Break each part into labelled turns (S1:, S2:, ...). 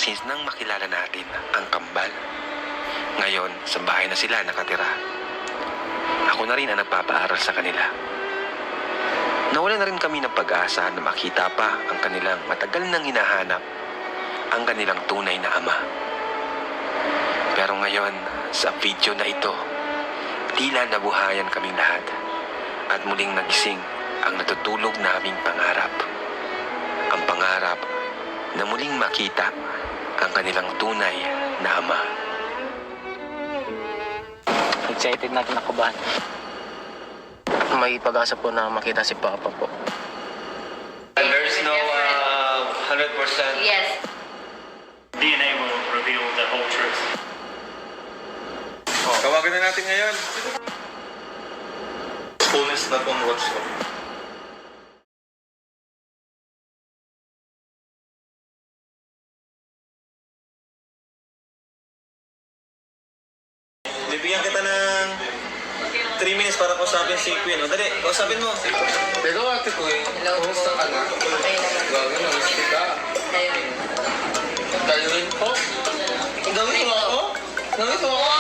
S1: since nang makilala natin ang kambal. Ngayon, sa bahay na sila nakatira. Ako na rin ang nagpapaaral sa kanila. Nawala na rin kami ng pag-asa na makita pa ang kanilang matagal nang hinahanap, ang kanilang tunay na ama. Pero ngayon, sa video na ito, tila nabuhayan kaming lahat at muling nagising ang natutulog naming pangarap. Ang pangarap na muling makita ang kanilang tunay na ama.
S2: Excited na kinakabahan. May pag-asa po na makita si Papa po.
S1: And there's no 100%.
S3: Yes.
S4: DNA will reveal the whole truth.
S1: Tawagan na natin ngayon.
S4: Fullness na pong watch ko.
S5: Bibigyan kita ng 3 minutes para kausapin si Queen. O, dali, kausapin mo.
S6: Pero ate ko eh, kumusta ka na? Gawin na, gusto ka. Tayo rin po. Gawin mo ako? Gawin mo ako?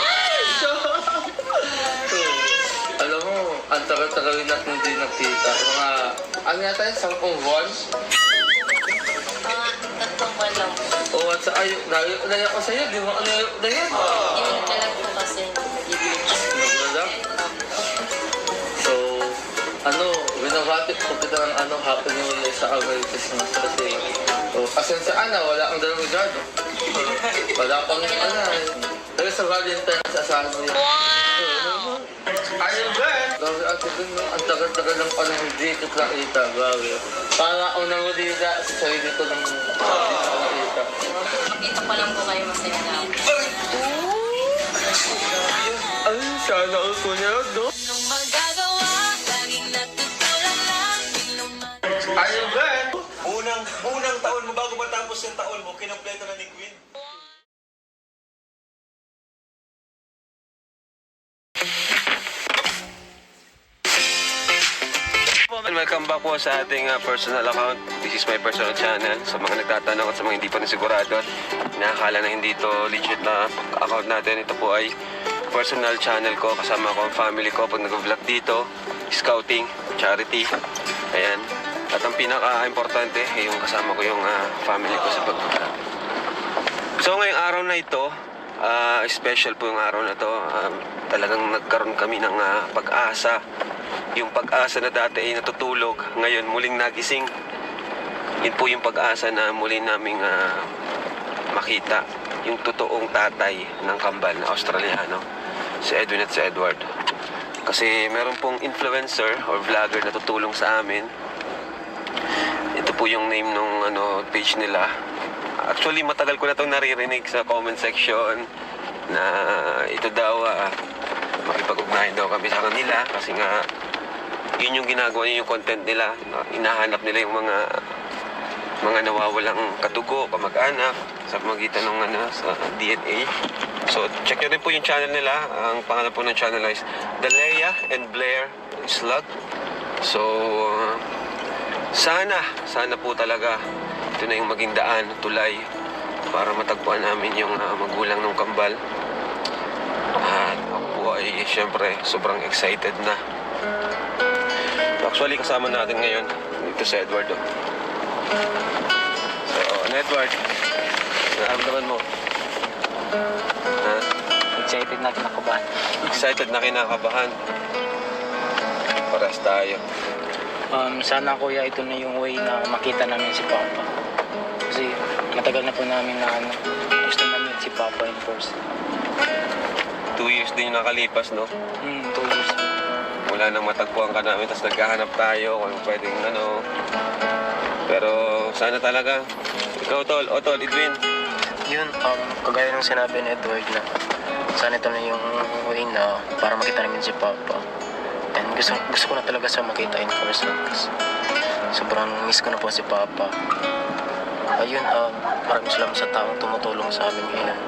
S6: Alam mo, ang tagal-tagal natin hindi nakita. Mga, ano yata yun, 10 buwan?
S3: Tatlong buwan lang po.
S6: O, at sa ayo, naya ko sa'yo, di mo ano na yun?
S3: Yun ka lang po kasi nag-beach.
S6: Nagulala? So, ano, binabati ko kita ng ano, Happy New Year sa Merry Christmas kasi, pasensya na, wala kang dalang regalo. Wala pang ano, dahil sa Valentine's, asahan mo yan. Wow! Ayun ba? Grabe ate ko, no? Ang tagal-tagal ng panahon hindi ko nakita, grabe. Para unang huli na sa sarili ko ng hindi ko nakita.
S3: Dito pa lang po kayo masaya na.
S6: Ay, sana all ko niya, no? Ayun ba?
S5: Unang taon mo, bago matapos yung taon mo, kinompleto na ni Queen.
S1: Welcome back po sa ating personal account. This is my personal channel. Sa mga nagtatanong at sa mga hindi pa nasigurado at nakakala na hindi ito legit na account natin, ito po ay personal channel ko. Kasama ko ang family ko pag nag-vlog dito, scouting, charity, ayan. At ang pinaka-importante yung kasama ko yung family ko sa pag-vlog. So ngayong araw na ito, special po yung araw na to. Talagang nagkaroon kami ng pag-asa. Yung pag-asa na dati ay natutulog, ngayon muling nagising. Yun po yung pag-asa na muli naming makita yung totoong tatay ng kambal na Australiano, si Edwin at si Edward. Kasi meron pong influencer or vlogger na tutulong sa amin. Ito po yung name nung page nila. Actually, matagal ko na itong naririnig sa comment section na ito daw makipag-ugnayan daw kami sa kanila kasi nga yun yung ginagawa niya, yung content nila. Hinahanap nila yung mga nawawalang katugo, kamag-anak sa pamagitan ng sa DNA. So check nyo rin po yung channel nila. Ang pangalan po ng channel is The Leia and Blair Slug. So sana po talaga ito na yung maging daan, tulay para matagpuan namin yung magulang ng kambal. At ako po ay siyempre sobrang excited na. Actually, kasama natin ngayon dito si Edward. So, Edward, naramdaman mo? Ha?
S2: Excited na kinakabahan.
S1: Excited na kinakabahan. Paras tayo.
S2: Sana kuya, ito na yung way na makita namin si Papa. Kasi matagal na po namin na gusto namin si Papa in person.
S1: 2 years din yung nakalipas, no?
S2: 2 years.
S1: Wala nang matagpuan ka namin, tapos naghahanap tayo kung pwedeng Pero sana talaga. Ikaw, Tol, Edwin.
S2: Yun, kagaya ng sinabi ni Edward na sana ito na yung way na para makita namin si Papa. And gusto ko na talaga siya makita in person kasi sobrang miss ko na po si Papa. Ayun, maraming salamat sa taong tumutulong sa amin ngayon.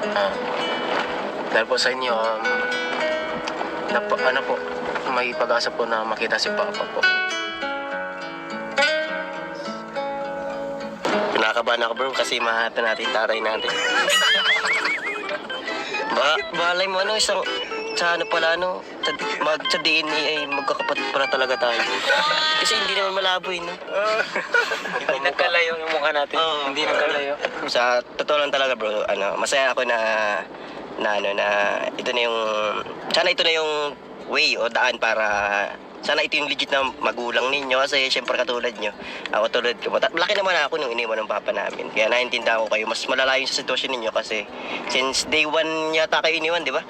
S2: Dahil po sa inyo, may pag-asa po na makita si Papa po. kinakabahan ako bro kasi mahanap natin yung tatay natin. Balay mo isang sa sa DNA ay magkakapatid pala talaga tayo. Kasi hindi naman malabo no?
S5: Hindi nagkalayo yung mukha natin. Hindi nagkalayo.
S2: Sa totoo lang talaga bro, masaya ako na ito na yung, sana ito na yung way o daan para, sana ito yung legit na magulang ninyo kasi syempre katulad nyo, ako tulad ko, laki naman ako nung iniwan ng papa namin, kaya naiintindihan ko kayo, mas malalayo sa sitwasyon ninyo kasi since day one yata kayo iniwan, di ba?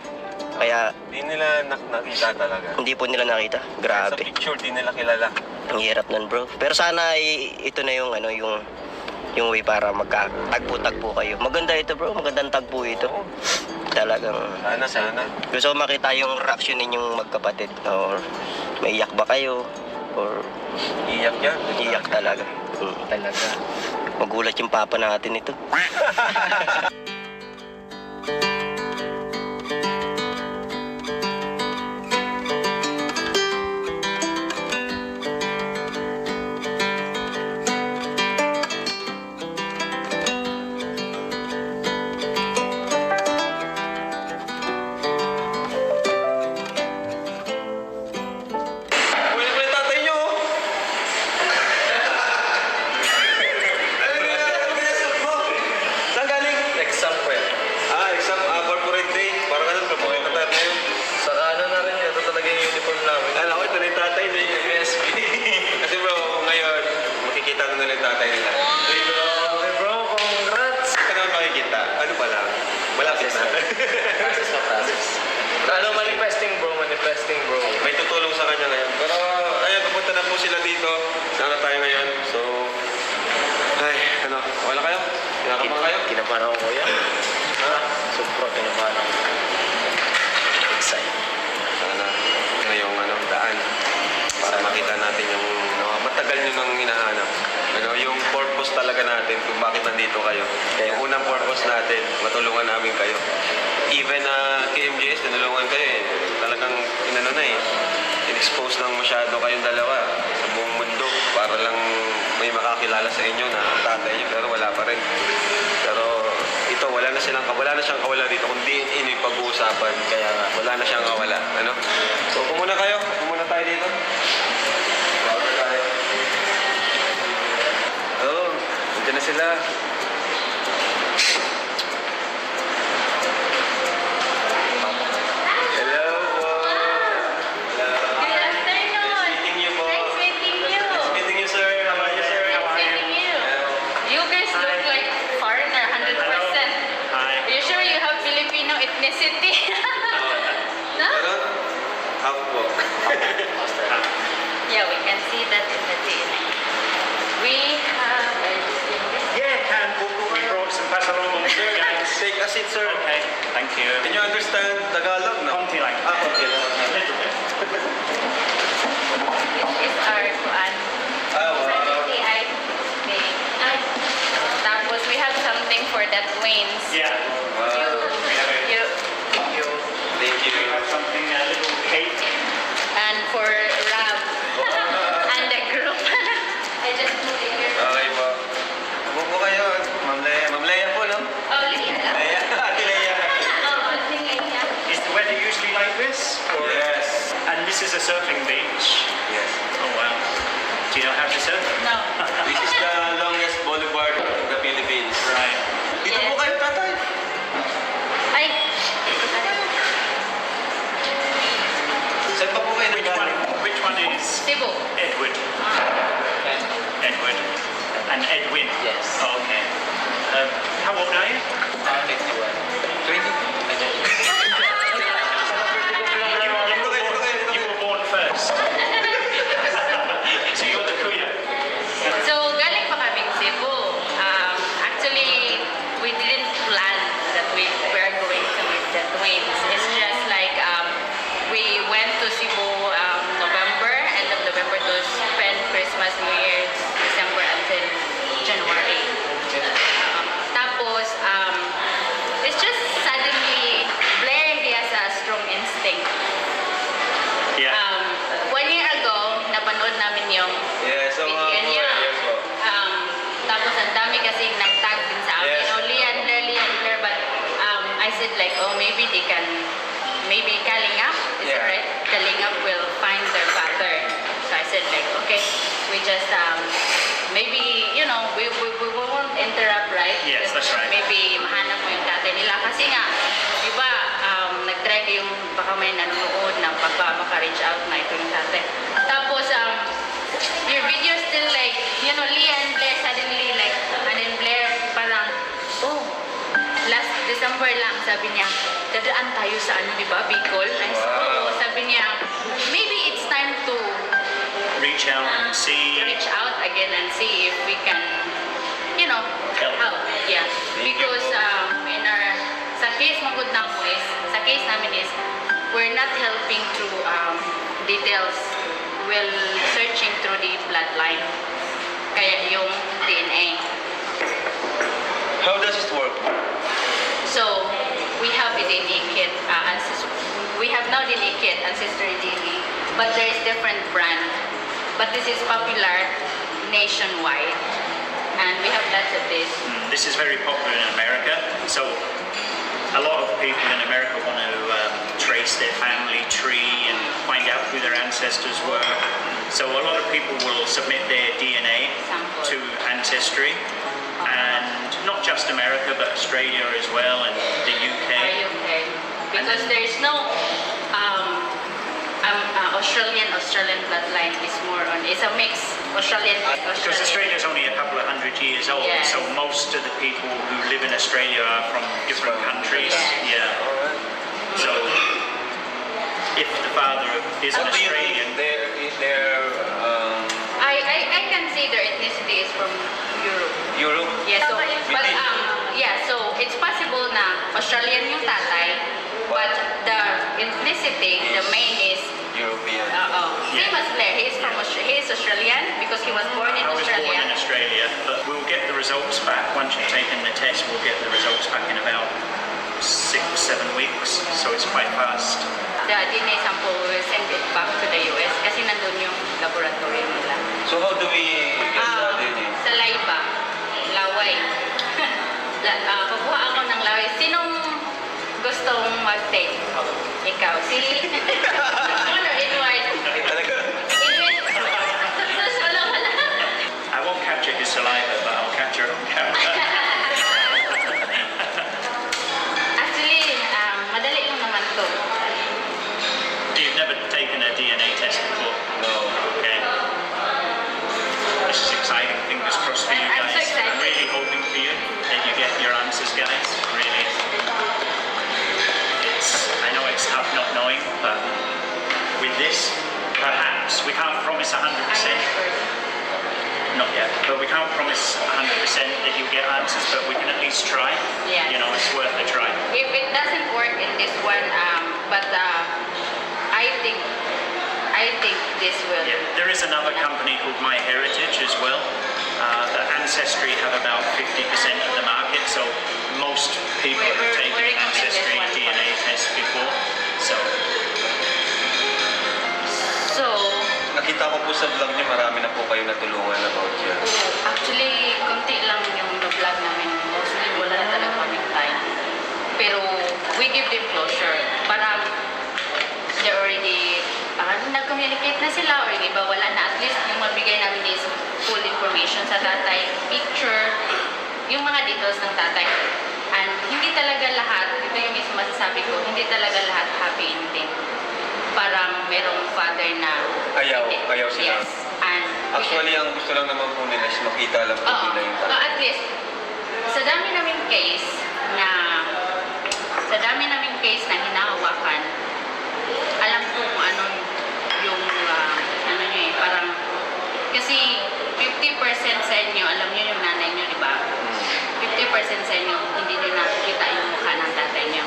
S2: Kaya
S1: Hindi nila nakita talaga.
S2: hindi po nila nakita,
S1: Sa
S2: grabe,
S1: picture, di nila kilala.
S2: ang hirap nun bro, pero sana ito na yung yung way para magka-tagpo-tagpo kayo. Maganda ito bro, magandang tagpo ito. Talagang
S1: Sana.
S2: gusto ko makita yung reaction ninyong magkapatid or maiyak ba kayo or
S1: Iyak yan.
S2: iyak talaga. Talaga. Magulat yung papa natin ito.
S1: Wala ko yung tatay nyo. Saan galing?
S6: Exam po yan.
S1: Exam, corporate day. Para ka sa corporate na tayo ngayon.
S6: Sa ano na rin, ito talaga yung uniform namin.
S1: Alam ko, ito na yung tatay na yung USB. Kasi bro, ngayon, makikita ko na lang yung tatay nila.
S6: Okay bro, congrats!
S1: Ito naman makikita. Ano pa lang? Malapit na.
S6: Process na process. Ano, manifesting bro.
S1: May tutulong sa kanya ngayon. Pero, ayun, pupunta na po sila dito. Sana tayo ngayon. So, wala kayo? Kinakabahan kayo?
S2: Kinabahan ako kuya.
S1: Ha?
S2: Sobrang kinabahan ako. Excited.
S1: Sana ngayong daan para makita natin yung matagal nyo nang hinahanap. Yung purpose talaga natin kung bakit nandito kayo. Yung unang purpose natin, matulungan namin kayo. Even KMJS, tinulungan kayo eh. Talagang in-expose lang masyado kayong dalawa sa buong mundo para lang may makakilala sa inyo na ang tatay niyo pero wala pa rin. Pero ito, wala na siyang kawala dito kundi ini pag-uusapan. Kaya wala na siyang kawala. Ano? So, kumuna tayo dito. Bago tayo. Nandiyan na sila. Hello po. Hello.
S3: Good afternoon.
S1: Nice meeting you po.
S3: Nice meeting you.
S1: Nice meeting you, sir. How are you, sir?
S3: Nice meeting you. You guys look like foreigner, 100%.
S4: Hi.
S3: Are you sure you have Filipino ethnicity? No?
S1: Meron? Half po.
S3: Yeah, we can see that in the DNA. We have, are you seeing this?
S4: Yeah, can. We brought some pasalong guys.
S1: Take a seat, sir.
S4: Okay, thank you.
S1: Can you understand Tagalog? No?
S4: Konti lang.
S1: Okay lang.
S4: A little bit.
S3: This is our kuan.
S1: Wow.
S3: I think. Tapos we have something for the twins.
S4: Yeah.
S1: Wow.
S3: You,
S1: Thank you.
S4: We have something, a little cake.
S3: and for Rab. And the group. I just put it here.
S1: Okay po. Upo po kayo. Ma'am Leia. Ma'am Leia po, no?
S3: Oh, yeah.
S1: Leia. Ate Leia.
S3: Oh, sige, yeah.
S4: Is the weather usually like this?
S1: Yes.
S4: And this is a surfing beach.
S1: Yes.
S4: Oh wow. Do you know how to surf?
S3: No.
S1: This is the longest boulevard in the Philippines.
S4: Right.
S1: Dito po
S3: Yes.
S1: kayo, tatay.
S3: Ay.
S1: Saan pa po kayo nagaling?
S4: Which one is
S3: Cebu.
S4: Edward? Edward. And Edwin?
S2: Yes.
S4: Oh, okay. How old are you?
S1: 20.
S4: You were born first. So you're the kuya.
S3: So, galing pa kaming Cebu. Actually, we didn't plan that we were going to meet the twins. It's just like we went to Cebu November, end of November to spend Christmas, New Year's, December until January. Tapos, maybe they can, maybe Kalingap, is it
S1: Yeah.
S3: right? Kalingap will find their father. So I said like, okay, we just, maybe, you know, we won't interrupt, right?
S4: Yes, that's right.
S3: Maybe mahanap mo yung tatay nila. Kasi nga, di ba, nag-try kayong baka may nanonood na baka maka-reach out na ito yung tatay. Tapos, your video still like, you know, Leah and Blair suddenly like, and then Blair parang, oh, last December lang, sabi niya, dadaan tayo sa ano, di ba, Bicol? I said,
S1: Wow.
S3: oo, sabi niya, maybe it's time to
S4: Reach out and see.
S3: reach out again and see if we can, you know,
S4: Help.
S3: help. Yeah.
S1: Thank you
S3: Because
S1: po.
S3: in our, sa case magod na po is, sa case namin is, we're not helping through details. We're searching through the bloodline. Kaya yung DNA.
S1: How does it work?
S3: So, we have a DNA kit, we have now DNA kit, Ancestry DNA, but there is different brand. But this is popular nationwide. And we have lots of this.
S4: This is very popular in America. So a lot of people in America want to trace their family tree and find out who their ancestors were. So a lot of people will submit their DNA to Ancestry. And not just America, but Australia as well, and the UK.
S3: UK. Because there is no Australian bloodline is more on, it's a mix.
S4: Because Australia's only a couple of 100 years old,
S3: Yes.
S4: so most of the people who live in Australia are from different countries.
S3: Yes.
S4: Yeah. So if the father is an
S1: What do you
S4: Australian,
S1: think their
S3: I can say their ethnicity is from Europe.
S1: Europe?
S3: Yeah, so, but yeah, so it's possible na Australian yung tatay, but the ethnicity, the main is
S1: European.
S3: same as Blair. He is Australian because he was born in
S4: I was born
S3: Australia.
S4: in Australia, but we'll get the results back. Once you've taken the test, we'll get the results back in about 6-7 weeks, so it's quite fast.
S3: The DNA sample we will send it back to the US kasi nandun yung laboratory nila.
S1: So how do we get the DNA?
S3: Sa Laiba, Laway. Kukuha ako ng Laway. Sinong gustong mag-take? Ikaw. Si ano, Edward?
S1: Talaga?
S3: Edward? Wala.
S4: I won't capture his saliva, but I'll capture it on camera.
S3: Actually, madali lang naman to.
S4: You've never taken a DNA test before?
S1: No.
S4: Okay. This is exciting. Fingers crossed for you
S3: I'm so
S4: guys.
S3: excited.
S4: I'm really hoping for you that you get your answers, guys. Really. I know it's tough not knowing, but with this, perhaps we can't promise 100%. Not yet, but we can't promise 100% that you'll get answers, but we can at least try.
S3: Yes.
S4: You know, it's worth a try.
S3: If it doesn't work in this one, but I think this will.
S4: Yeah, there is another company called MyHeritage as well. The Ancestry have about 50% of the market, so most people have
S3: We're
S4: taken
S3: recommend this
S4: Ancestry
S3: one
S4: DNA test before. So
S3: So,
S1: Nakita ko po sa vlog niyo, marami na po kayo natulungan about yan.
S3: actually, konti lang yung vlog namin. Mostly, wala na talaga kaming time. Pero, we give them closure. Para, they're already, nag-communicate na sila or yung iba, wala na. At least, yung mabigay namin is full information sa tatay, picture, yung mga details ng tatay. And hindi talaga lahat, ito yung mismo masasabi ko, hindi talaga lahat happy ending. Parang merong father na
S1: Ayaw sila.
S3: yes. And
S1: Actually, ang gusto lang naman po nila is makita lang po
S3: oo.
S1: nila yung
S3: At least, sa dami naming case na hinahawakan, alam ko kung ano yung ano nyo eh, parang kasi 50% sa inyo, alam nyo yung nanay nyo, di ba? 50% sa inyo, hindi nyo nakikita yung mukha ng tatay nyo.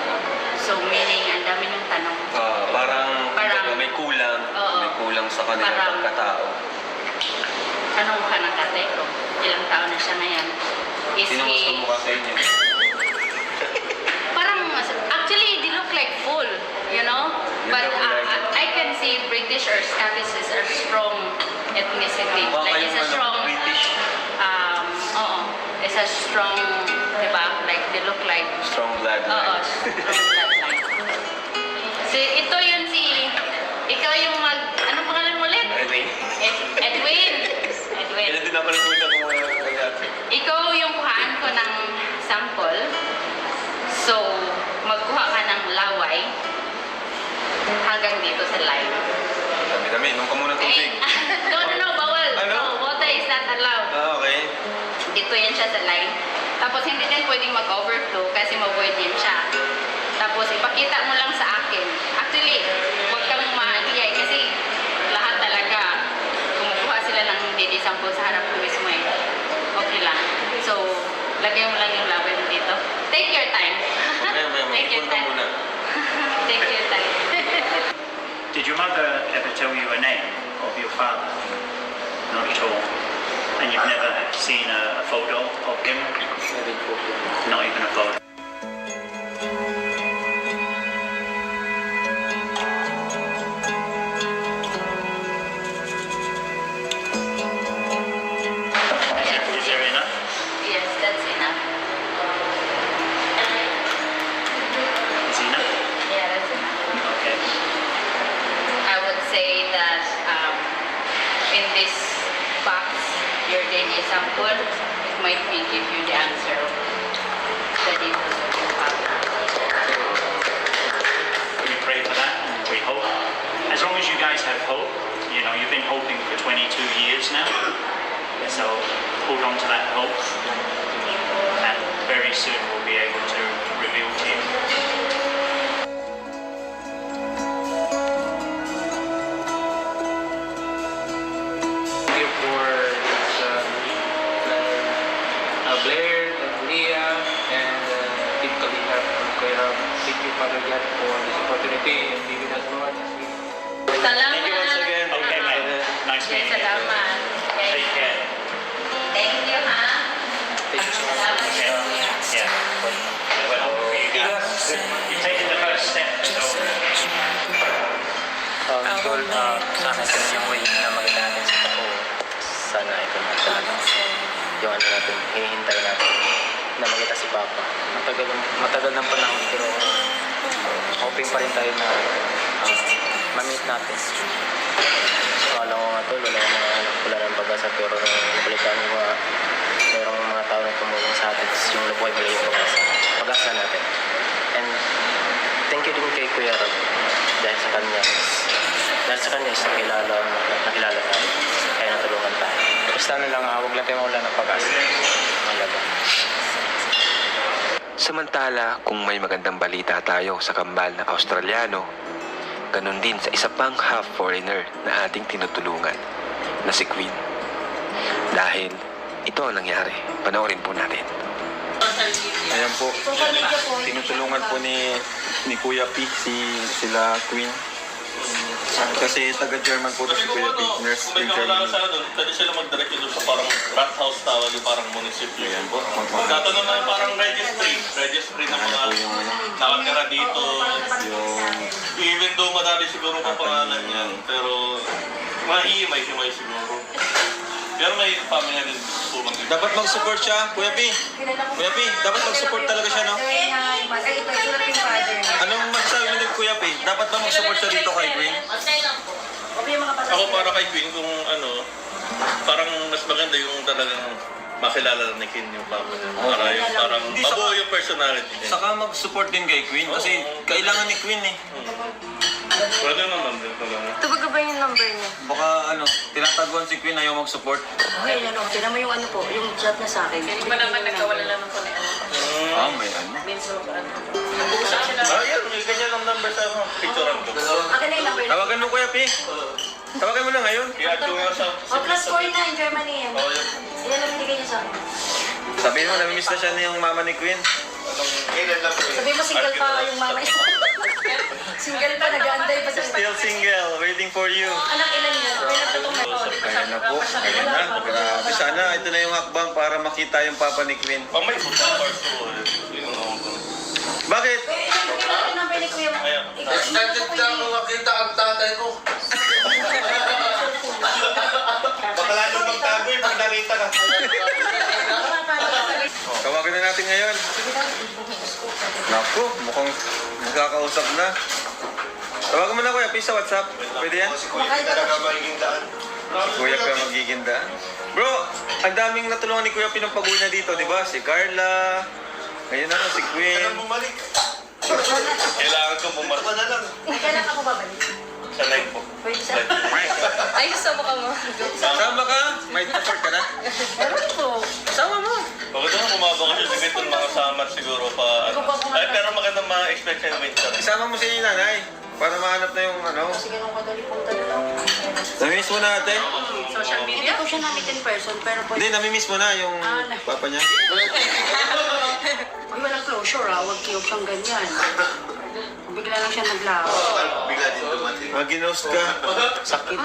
S3: So, meaning, ang dami yung tanong.
S1: parang may
S3: Oo.
S1: kulang sa kanilang
S3: Parang-
S1: pagkatao.
S3: Anong mukha ng tatay ko? Ilang taon na siya ngayon? Is
S1: Sino gusto
S3: he...
S1: mukha sa inyo?
S3: Parang, actually, they look like full, you know? But
S1: look like-
S3: I can see British or Scottish is a strong ethnicity.
S1: Mukha
S3: Like,
S1: kayong
S3: it's a strong...
S1: British.
S3: Oo. It's a strong, di ba? Like, they look like...
S1: Strong blood.
S3: Oo, strong bloodline. sa line.
S1: Dami-dami, inom ka muna tubig.
S3: No, bawal.
S1: Ano?
S3: No, water is not allowed.
S1: Okay.
S3: Dito yan siya sa line. Tapos hindi din pwedeng mag-overflow kasi ma-void din siya. Tapos ipakita mo lang sa akin. Actually, huwag kang maangiyay kasi lahat talaga kumukuha sila ng DD sample sa harap ko mismo eh. Okay lang. So, lagay mo lang yung label mo dito. Take your time. Take your
S1: Punta
S3: time.
S1: muna.
S3: Take your time.
S4: Did your mother ever tell you a name of your father? Not at all. And you've never seen a photo of him? Not even a photo. Is there enough?
S3: Yes, that's enough.
S4: Is enough?
S3: Yeah, that's enough.
S4: Okay.
S3: I would say that in this box, your DNA sample, it might be give you the answer of the details of your father.
S4: We pray for that and we hope. As long as you guys have hope, you know, you've been hoping for 22 years now. So hold on to that hope. And very soon we'll be able to reveal to you.
S6: Thank you for Blair, and Leah, and Team Kalihap. Thank you, Father God, for this opportunity and be with us, Lord.
S3: Salamat.
S1: Thank you once again.
S4: Okay, mate. Nice
S3: Yes,
S4: meeting you.
S3: salamat.
S4: Take care.
S3: Thank you, ha?
S6: Thank you so much.
S3: Salamat,
S4: Okay.
S3: Kuya.
S4: Yeah. Well, for you guys, you've taken the first step. So
S2: Goal, sana ito yung way na maganda natin sa ako. Sana ito na yung ano natin, hinihintay natin na makita si Papa. Matagal ng panahon pero hoping pa rin tayo na ma-meet natin. So alam ko nga tol, wala nang pag-asa pero nabalitaan ko nga merong mga tao na tumulong sa atin yung nabuhay mula yung pag-asa natin. And thank you din kay Kuya Rob dahil sa kanya is nakilala tayo. Kaya natulungan tayo. Basta na lang, huwag lang tayo mawala ng pag-asa. Malaga.
S1: Samantala, kung may magandang balita tayo sa kambal na Australiano, ganun din sa isa pang half-foreigner na ating tinutulungan, na si Queen. Dahil ito ang nangyari. Panoorin po natin.
S5: Ayan po. Tinutulungan po ni Kuya P sila Queen. Kasi taga-German po to si Kuya P. Nurse in Germany.
S7: Pwede sila mag-direct doon sa parang rat house tawag yung parang munisipyo.
S5: Ayan po.
S7: Magtatanong na yung parang registry ng mga nakatira dito. Even though madami siguro pa pangalan yan, pero mahihimay-himay siguro. Pero may pamilya din po
S5: Dapat mag-support siya, Kuya P. Kuya P, dapat mag-support talaga siya, no? Anong masasabi mo din, Kuya P? Dapat ba mag-support siya dito kay Queen?
S7: Ako para kay Queen kung ano, parang mas maganda yung talagang makilala ni Queen yung papa niya. Para yung parang
S5: Hindi, saka-
S7: mabuo yung personality niya.
S5: Saka mag-support din kay Queen kasi kailangan ni Queen eh.
S7: Pwede naman din talaga.
S8: Tawag ba yung number niya?
S5: Baka ano, tinataguan si Queen ayaw mag-support.
S8: Okay, ano, tinan mo yung ano po, yung chat na sa akin.
S3: Hindi pa naman nagkawala lang ako na
S5: Ah, may ano.
S7: Ah, yan. May ganyan ang number sa picturean ko.
S8: Akin na yung number niya.
S5: Tawagan mo, Kuya P. Tawagan mo na ngayon.
S7: Kaya ito nga sa...
S8: Oh, plus 4 na in Germany yan.
S7: Oh, yun.
S8: Yan ang binigay niya sa akin.
S5: Sabihin mo, namimiss na siya na yung mama ni Queen.
S7: Kailan lang po yun?
S8: Sabi mo single pa yung mama niya. Single pa, nag-aantay pa sa
S5: Still single, waiting for you.
S8: anak ilan niya. May nagtatong na.
S5: Ayan na po. Ayan na. Grabe. Sana ito na yung hakbang para makita yung papa ni Queen.
S7: Pag may football parts po, yun ang ako.
S5: Bakit?
S8: Yung number ni Kuya.
S7: Ayan.
S6: Excited ka nung makita ang tatay ko.
S7: Baka lalo magtago eh pag nakita ka.
S5: Tawagan na natin ngayon. Naku, mukhang magkakausap na. Tawagan mo na, Kuya P, sa WhatsApp. Pwede yan?
S7: Talaga magiging daan.
S5: Kuya ka magiging daan. Bro, ang daming natulungan ni Kuya P ng pag-uwi na dito, di ba? Si Carla, ngayon na si Queen.
S7: Bumalik. Kailangan ko bumalik. Ano na lang.
S8: Kailan ako babalik?
S7: Sa live po.
S8: Wait, ay, sama ka mo.
S5: Sama ka? May effort ka na?
S8: Meron po.
S5: Sama mo.
S7: Bakit naman bumaba ko siya sa ganito mga summer siguro pa. Ay, pero maganda ma-expect siya yung winter.
S5: Isama mo si nanay. Para mahanap na yung ano.
S8: Sige, nung kadali punta na lang.
S5: Namimiss mo na ate?
S3: Social
S8: Hindi
S3: media?
S8: ko siya na-meet in person, pero po...
S5: Hindi, namimiss mo na yung papa niya.
S8: Uy, walang closure ah. Huwag kiyog siyang ganyan. Bigla lang siya naglaho.
S7: Bigla din dumating.
S5: Ginost ka.
S2: Sakit.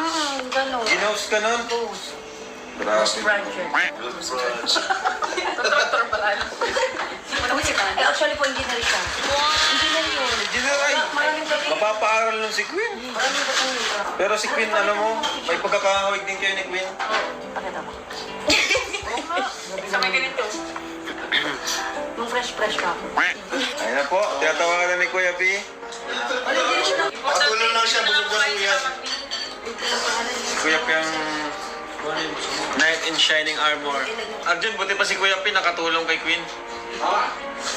S8: Gano'n.
S5: Ginost ka nun?
S8: Most
S5: Grabe.
S8: branches. Ano si Van? Actually po, engineer siya. Engineer yun.
S5: Engineer ay.
S8: Maraming gabi.
S5: Mapapaaral nun si Queen.
S8: Maraming gabi.
S5: Pero si Queen, ano mo, may pagkakahawig din kayo ni Queen.
S8: Pakita mo.
S3: Sa may ganito.
S8: Yung fresh pa ako.
S5: Ayun na po, tinatawagan na ni Kuya P.
S7: Patulong lang siya, busog na siya.
S5: Si Kuya P ang knight in shining armor. Arjun, buti pa si Kuya P nakatulong kay Queen.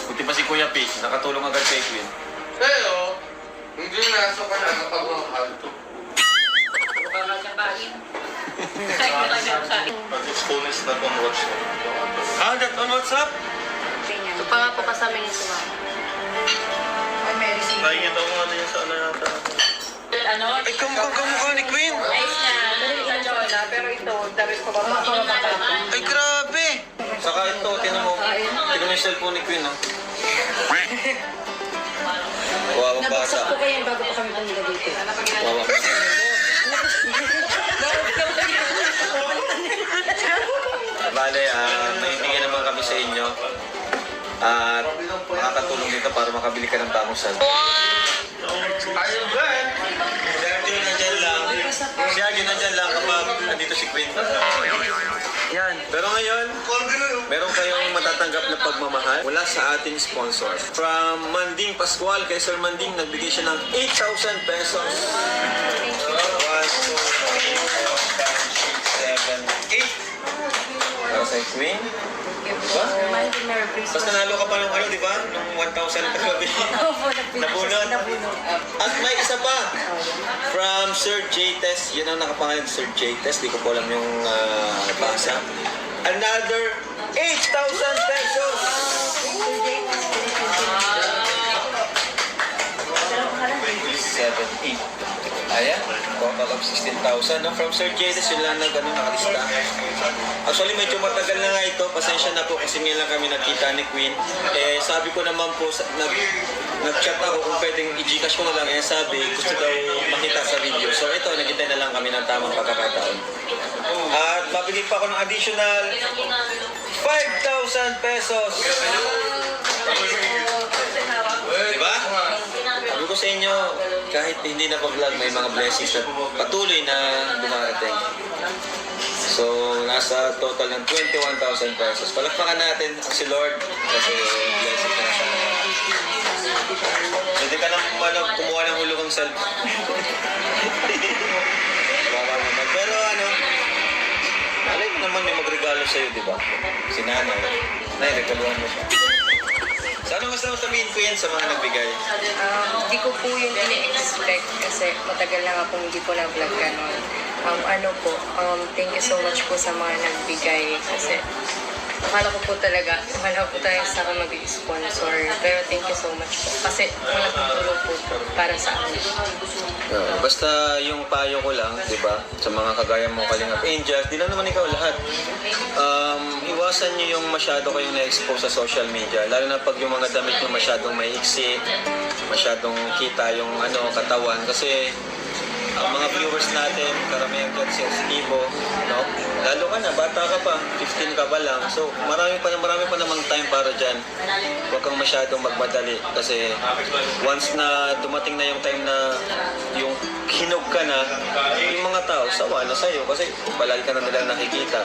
S5: Buti pa si Kuya P nakatulong agad kay Queen.
S6: Pero, hindi nasa ka na napagmamahal to.
S7: Pag-exponents na pong watch.
S5: Ah, that on WhatsApp?
S8: Ito pa nga po kasama niya sa mga. Ay, Mary C.
S7: Nakikita ko nga na yun sa ano yata.
S3: Ano?
S5: Ay, kamukha ni Queen.
S3: Ayos na. Sa Jola, pero ito, dapat ko ba
S5: Ay, grabe. Saka ito, tinan mo yung cellphone ni Queen, no? Wawang
S8: Nabagsak
S5: bata.
S8: ko kayo bago pa kami pumunta dito.
S5: Wawang bata. Bale, may bigyan naman kami sa inyo. At makakatulong dito para makabili ka ng bagong cellphone.
S6: Ayun ba?
S5: Si Arjun nandyan lang. Si Arjun nandyan lang kapag nandito si Queen. Yan. Pero ngayon, meron kayong matatanggap na pagmamahal mula sa ating sponsor. From Manding Pascual, kay Sir Manding, nagbigay siya ng 8,000 pesos. 1, 2, 3, 4, 5, 6, 7, 8. Para sa Queen. Diba? Tapos nanalo ka pa nung ano, di ba? Nung 1,000 kagabi. Nabunot. At may isa pa. From Sir J-Test. Yun ang nakapangalan, Sir J-Test. Di ko po alam yung basa. Another 8,000 pesos! 7, 8. Ayan, total of 16,000. No? From Sir J-Test, yun lang na gano'n nakalista. Actually, medyo matagal na nga ito. Pasensya na po kasi ngayon lang kami nakita ni Queen. Eh, sabi ko naman po, nag-chat ako kung pwedeng i-gcash ko na lang. Eh, sabi, gusto daw makita sa video. So, ito, nagintay na lang kami ng tamang pagkakataon. At mabigay pa ako ng additional 5,000 pesos. Diba? Sabi ko sa inyo, kahit hindi na pag-vlog, may mga blessings na patuloy na dumarating. So, nasa total ng 21,000 pesos. Palakpakan natin ang si Lord kasi blessing ka na siya. Pwede ka nang kumuha ng hulog ng cellphone. Baka naman. Pero ano, alam mo naman may magregalo sa'yo, di ba? Si nanay. Nay, regaluhan mo siya. So, ano mas naman sabihin ko yan sa mga nagbigay?
S9: Hindi ko po yung ini-expect kasi matagal na akong hindi po na-vlog ganon. Thank you so much po sa mga nagbigay kasi akala ko po talaga sa akin mag-sponsor. Pero thank you so much po kasi malaking tulong po para sa akin.
S5: Basta yung payo ko lang, di ba, sa mga kagaya mo Kalingap Angels, di lang naman ikaw lahat. Iwasan nyo yung masyado kayong na-expose sa social media, lalo na pag yung mga damit nyo masyadong may iksi, masyadong kita yung katawan, kasi ang mga viewers natin, karamihan dyan sensitibo, no? Lalo ka na, bata ka pa, 15 ka pa lang. So, marami pa namang time para dyan. Huwag kang masyadong magmadali kasi once na dumating na yung time na yung hinog ka na, yung mga tao, sawa na sa'yo kasi palagi ka na nila nakikita.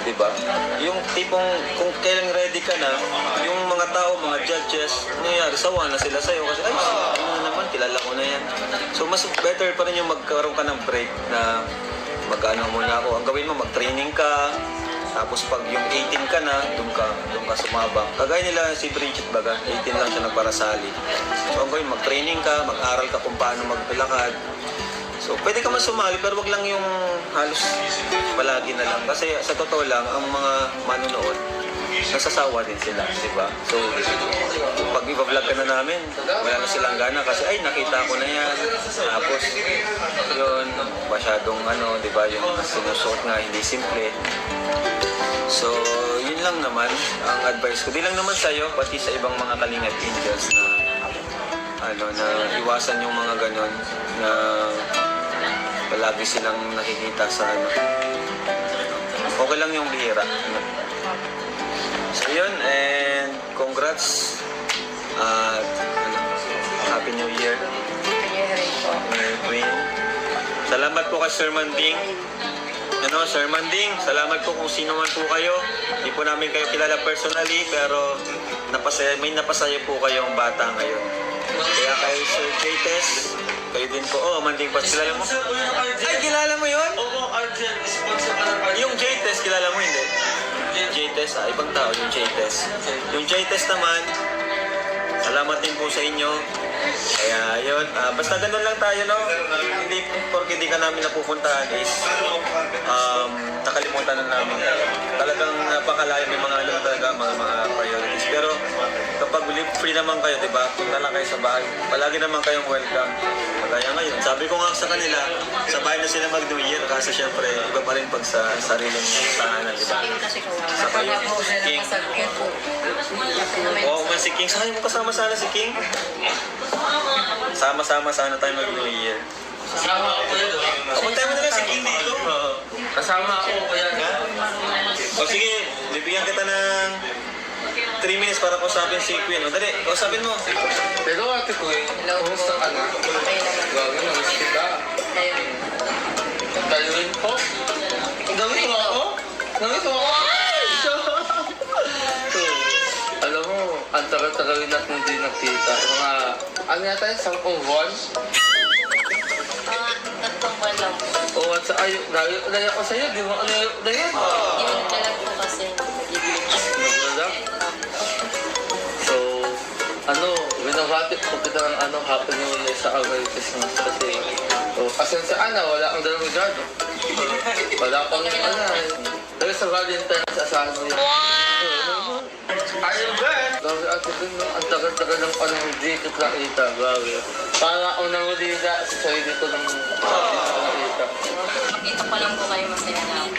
S5: Diba? Yung tipong kung kailang ready ka na, yung mga tao, mga judges, nangyayari, sawa na sila sa'yo kasi, ay, ano naman, kilala ko na yan. So, mas better pa rin yung magkaroon ka ng break na mag-ano muna ako. Ang gawin mo, mag-training ka, tapos pag yung 18 ka na, doon ka sumabak. Kagaya nila si Bridget baga, 18 lang siya nagparasali. So, ang gawin, mag-training ka, mag-aral ka kung paano maglakad. So, pwede ka man sumali, pero wag lang yung halos palagi na lang. Kasi sa totoo lang, ang mga manonood, nasasawa din sila, di ba? So, pag i-vlog ka na namin, wala na silang gana kasi, ay, nakita ko na yan. Tapos, yun, masyadong di ba, yung sinusuot nga, hindi simple. So, yun lang naman ang advice ko. Di lang naman sa'yo, pati sa ibang mga Kalingap Angels na iwasan yung mga ganon na palagi silang nakikita sa okay lang yung bihira. So yun, and congrats at Happy New Year.
S9: Nangyayari po.
S5: Queen. Salamat po kay Sir Manding. Sir Manding, salamat po kung sino man po kayo. Hindi po namin kayo kilala personally, pero may napasaya po kayong bata ngayon. Kaya kay Sir J-Test, kayo din po. Manding pa, kilala mo? Ay, kilala mo yun?
S7: Oo, Argel, sponsor ka ng Argel.
S5: Yung J-Test, kilala mo hindi? J-Test, ibang tao yung J-Test. Yung J-Test naman, salamat din po sa inyo. Kaya yun, basta ganun lang tayo, no? Hindi, porque di ka namin napupuntahan is nakalimutan na namin. Talagang napakalayo, may mga talaga, mga priorities. Pero kapag free naman kayo, di ba? Punta lang kayo sa bahay. Palagi naman kayong welcome. Kaya ngayon, sabi ko nga sa kanila, sa bahay na sila mag-New Year kasi syempre, iba pa rin pag sa sariling tahanan, di ba? Sa kayo, King. Oo, man si King. Saan mo kasama sana si King? Sama-sama sana tayo mag-New Year.
S6: Kasama ako yun.
S5: Pumunta mo na lang si King dito.
S6: Kasama ako kaya.
S5: O sige, bibigyan kita ng 3 minutes para kausapin si Queen. O dali, kausapin mo.
S6: Pero ate ko eh, kumusta ka na?
S9: Okay naman.
S6: Gawin mo, miss kita.
S9: Ayun.
S6: Tayo rin po. Gawin mo ako? Gawin mo ako? So, alam mo, ang tagal-tagal natin hindi nakita. Mga, ano yata yun, 10 buwan?
S9: Tatlong buwan lang po.
S6: O, at sa ayo, layo ko sa'yo, di mo ano na yun?
S9: Yun ka lang po kasi nag-ibig.
S6: Nagulala? So, binabati ko kita ng Happy New Year sa Merry Christmas kasi pasensya na, wala akong dalang regalo. Wala akong dahil sa Valentine's asahan mo yun. Wow! Ayun ba? Grabe ate din, no? Ang tagal-tagal ng panahon hindi kita nakita, grabe. Para akong nangulila sa sarili ko ng nakita.
S9: Makita pa lang po kayo masaya na ako.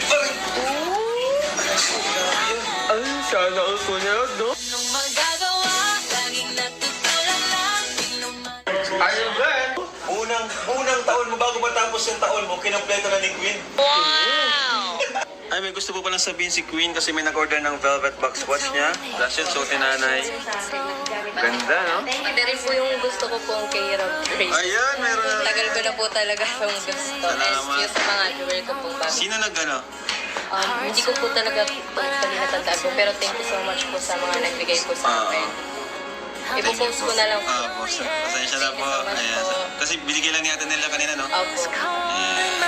S6: Ay, sana all ko na yun, no? Ayun ba?
S5: Unang taon mo, bago matapos yung taon mo, kinompleto na ni Queen. Wow! Ay, may gusto po palang sabihin si Queen kasi may nag-order ng velvet box watch niya. Last yun, suot ni nanay. Ganda, no?
S9: Ito rin po yung gusto ko pong kay Rob Grace.
S5: Ayan, meron na.
S9: Tagal ko na po talaga yung gusto.
S5: Salamat.
S9: Excuse sa mga jewelry ko pong bago.
S5: Sino nag-ano?
S9: Hindi ko po talaga totally natandaan po, pero thank you so much po sa mga nagbigay po sa akin. Ipo-post ko na lang po.
S5: Pasensya na po.
S9: Thank you so much
S5: Ayan.
S9: po.
S5: Kasi binigay lang ni ate nila kanina, no?
S9: Opo.
S5: Ayan.